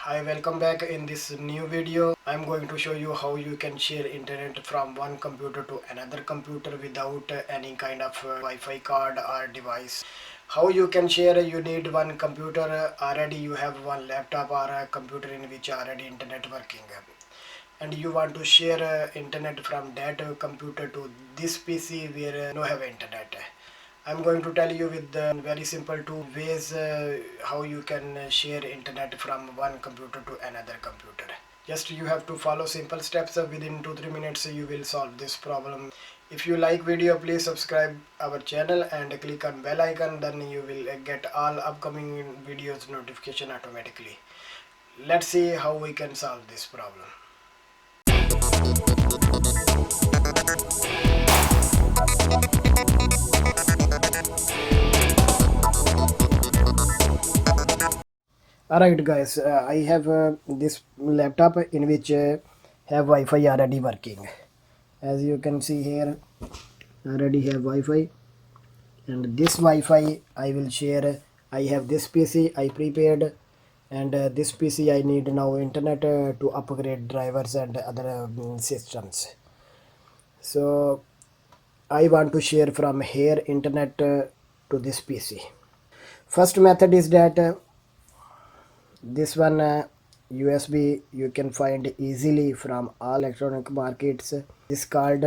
Hi, welcome back. In this new video I'm going to show you how you can share internet from one computer to another computer without any kind of Wi-Fi card or device. How you can share, you need one computer, already you have one laptop or a computer in which already internet working, and you want to share internet from that computer to this PC where no have internet. I'm going to tell you with very simple two ways how you can share internet from one computer to another computer. Just you have to follow simple steps. Within 2-3 minutes you will solve this problem. If you like video, please subscribe our channel and click on bell icon, then you will get all upcoming videos notification automatically. Let's see how we can solve this problem. Alright guys, I have this laptop in which have Wi-Fi already working. As you can see here, already have Wi-Fi, and this Wi-Fi I will share. I have this PC I prepared, and this PC I need now internet to upgrade drivers and other systems. So I want to share from here internet to this PC. First method is that this one USB you can find easily from all electronic markets. This called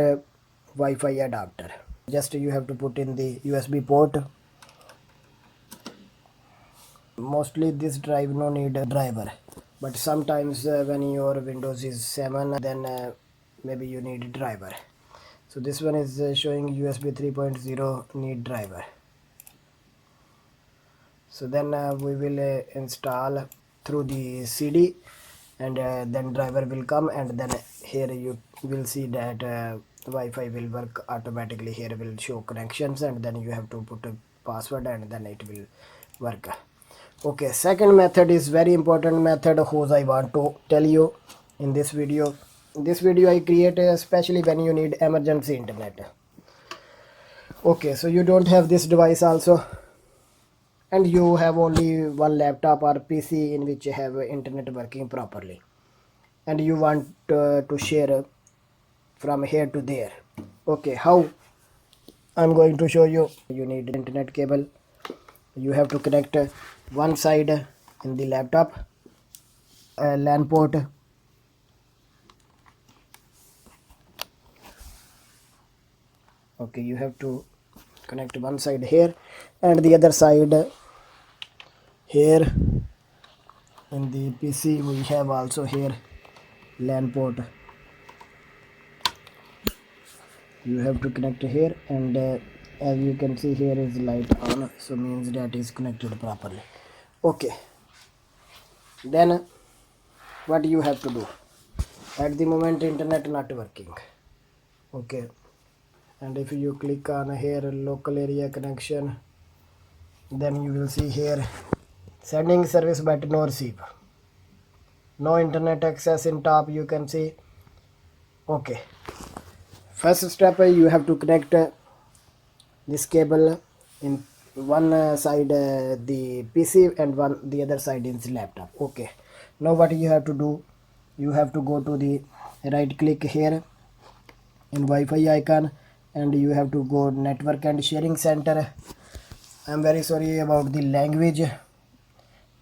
Wi-Fi adapter. Just you have to put in the USB port. Mostly this drive no need a driver, but sometimes when your Windows is 7, then maybe you need a driver. So this one is showing USB 3.0 need driver. So then we will install through the CD, and then driver will come, and then here you will see that Wi-Fi will work automatically. Here will show connections, and then you have to put a password, and then it will work. Okay, second method is very important method whose I want to tell you in this video. This video I create especially when you need emergency internet. Okay, so you don't have this device also, and you have only one laptop or PC in which you have internet working properly, and you want to share from here to there. Okay, how? I'm going to show you. You need internet cable. You have to connect one side in the laptop, a LAN port. Okay, you have to connect one side here, and the other side here. In the PC we have also here LAN port. You have to connect here, and as you can see here is light on, so means that is connected properly. Okay, then what you have to do? At the moment internet not working. Okay, and if you click on here local area connection, then you will see here sending service but no receive, no internet access in top, you can see. Okay, first step you have to connect this cable in one side the PC, and the other side is laptop. Okay, now what you have to do, you have to go to the right click here in Wi-Fi icon, and you have to go network and sharing center. I'm very sorry about the language,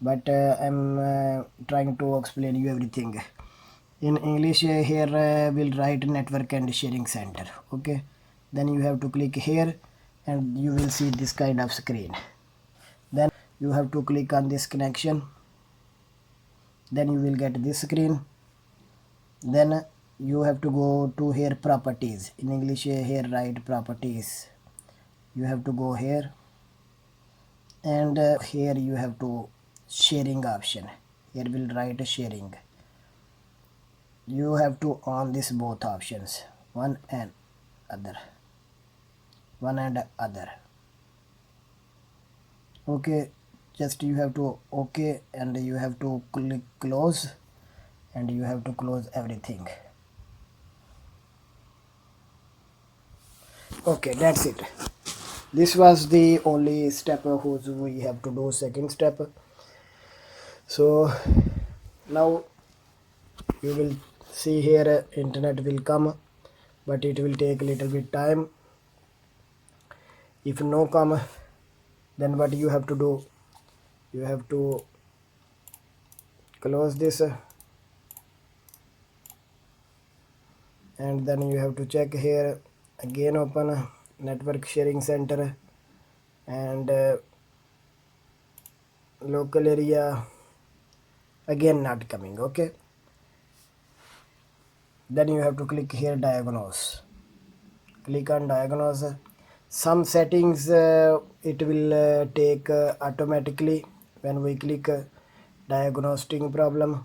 but I'm trying to explain you everything in English. Here we'll write network and sharing center. Okay, then you have to click here, and you will see this kind of screen. Then you have to click on this connection, then you will get this screen. Then you have to go to here properties. In English here write properties. You have to go here, and here you have to sharing option. Here will write sharing. You have to on this both options, one and other. Okay, just you have to okay, and you have to click close, and you have to close everything. Okay, that's it. This was the only step whose we have to do. Second step, so Now you will see here internet will come, but it will take a little bit time. If no come, then what you have to do, you have to close this, and then you have to check here again, open network sharing center, and local area, again not coming. Okay, then you have to click here diagnose, click on diagnose. Some settings it will take automatically. When we click diagnostic problem,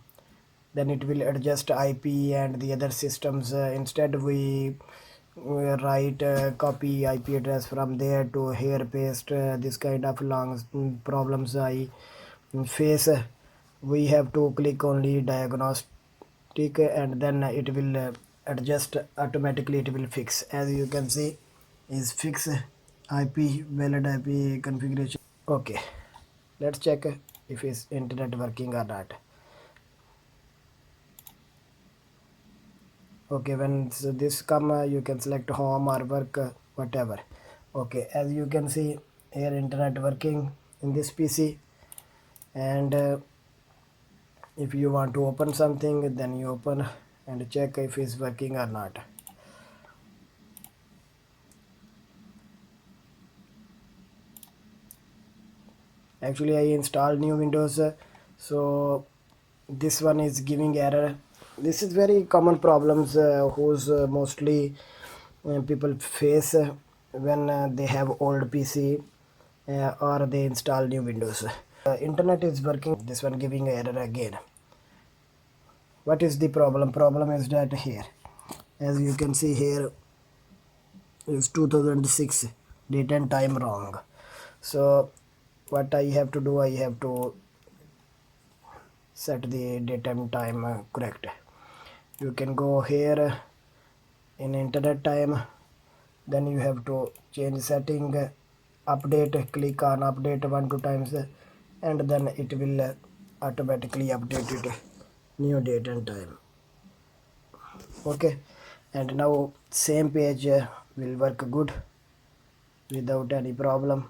then it will adjust IP and the other systems. Instead we write copy IP address from there to here, paste this kind of long problems I face. We have to click only diagnostic, and then it will adjust automatically, it will fix. As you can see, is fix IP, valid IP configuration. Okay, let's check if is internet working or not. Okay, when this come, you can select home or work, whatever. Okay, as you can see here, internet working in this PC. And if you want to open something, then you open and check if it's working or not. Actually I installed new Windows, so this one is giving error. This is very common problems whose mostly people face when they have old PC or they install new Windows. Internet is working, this one giving error again. What is the problem is that here, as you can see here, is 2006 date and time wrong. So what I have to do, I have to set the date and time correct. You can go here in internet time, then you have to change setting, update, click on update 1 2 times, and then it will automatically update it new date and time. Okay, and now same page will work good without any problem.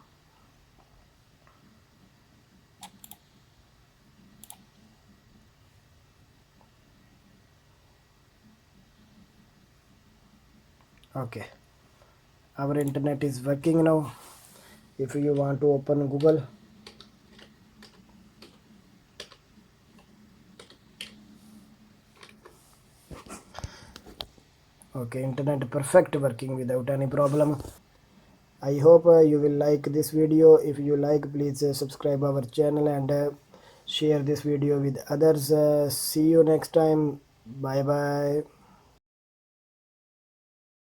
Okay, our internet is working now. If you want to open Google, okay, internet perfect working without any problem. I hope you will like this video. If you like, please subscribe our channel and share this video with others. See you next time. Bye bye.